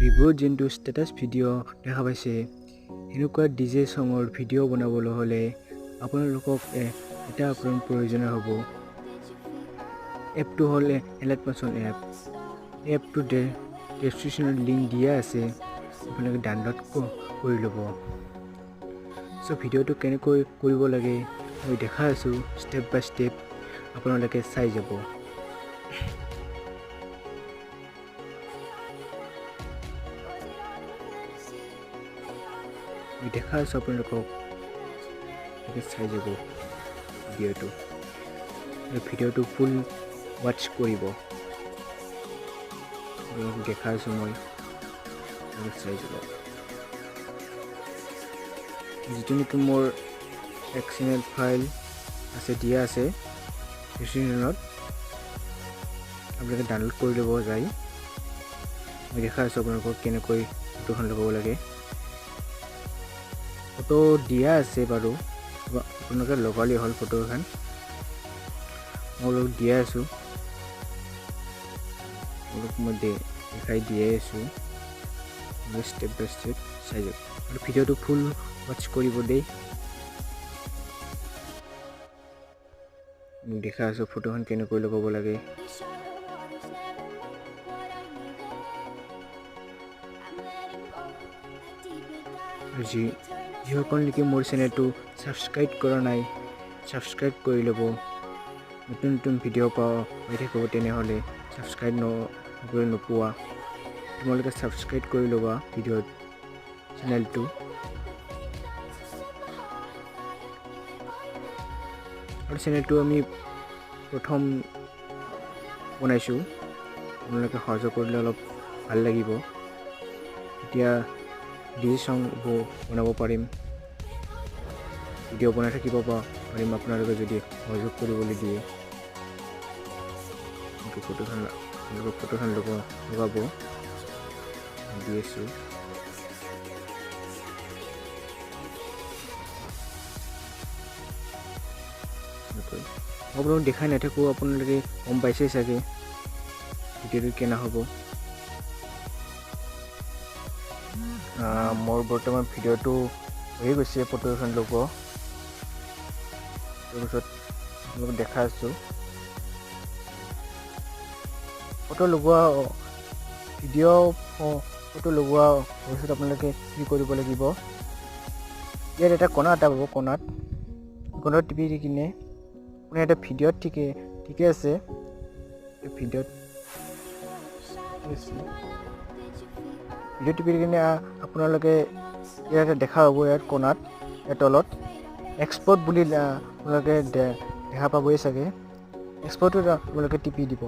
ভিভোৰ যোনটো status video' দেখা পাইছে এনেকুৱা DJ চঙৰ ভিডিঅ' বনাবলৈ হ'লে আপোনালোকক এটা আপোনাৰ প্ৰয়োজন হ'ব। এপটো হ'ল alight এপটো ডেছক্ৰিপশ্যনত লিংক দিয়া আছে, আপোনালোকে ডাউনলোড কৰি ল'ব। চ' ভিডিঅ'টো কেনেকৈ কৰিব লাগে মই দেখা আছোঁ ষ্টেপ বাই ষ্টেপ, আপোনালোকে চাই যাব। মই দেখা আছোঁ আপোনালোকক চাই যাব ভিডিঅ'টো ফুল ৱাচ কৰিব। দেখা আছোঁ মই চাই যাব। যিটো নেকি মোৰ XML ফাইল আছে দিয়া আছে ডিছক্ৰিপশ্যনত, আপোনালোকে ডাউনলোড কৰি ল'ব যায়। মই দেখা আছোঁ আপোনালোকক কেনেকৈ ফটোখন লগাব লাগে। ফটো দিয়া আছে বাৰু, আপোনালোকে লগালেই হ'ল ফটো এখন। মই দিয়া আছোঁ, মই দেখাই দিয়ে আছোঁ ষ্টেপ বাই ষ্টেপ চাই যাওক আৰু ভিডিঅ'টো ফুল ৱাচ কৰিব দেই। দেখা আছোঁ ফটোখন কেনেকৈ লগাব লাগে। যিসকল নেকি মোৰ চেনেলটো ছাবস্ক্ৰাইব কৰা নাই, ছাবস্ক্ৰাইব কৰি ল'ব। নতুন নতুন ভিডিঅ' পাই থাকিব, তেনেহ'লে ছাবস্ক্ৰাইব নকৰি নোপোৱা। তোমালোকে ছাবস্ক্ৰাইব কৰি ল'বা ভিডিঅ'ত চেনেলটো। আৰু চেনেলটো আমি প্ৰথম বনাইছোঁ, আপোনালোকে সহযোগ কৰিলে অলপ ভাল লাগিব। এতিয়া DJ চং বনাব পাৰিম, ভিডিঅ' বনাই থাকিব পাৰিম আপোনালোকে যদি সহযোগ কৰিবলৈ দিয়ে। ফটোখন লগাব দি আছোঁ। আপোনালোক দেখাই নাথাকোঁ, আপোনালোকে গম পাইছে চাগে ভিডিঅ'টো কেনে হ'ব। মোৰ বৰ্তমান ভিডিঅ'টো হৈ গৈছে, ফটো এখন লগোৱা। তাৰপিছত আপোনালোকক দেখা আছোঁ ফটো লগোৱা ফটো লগোৱা তাৰপিছত আপোনালোকে কি কৰিব লাগিব, ইয়াত এটা কণা এটা পাব, কণাত টিপি দি কিনে আপুনি এটা ভিডিঅ'ত ঠিকে আছে, ভিডিঅ' টিপি দি কিনে আপোনালোকে ইয়াত দেখা পাব, ইয়াত কণাত ইয়াৰ তলত এক্সপৰ্ট বুলি আপোনালোকে দেখা পাবই চাগে। এক্সপৰ্টত আপোনালোকে টিপি দিব।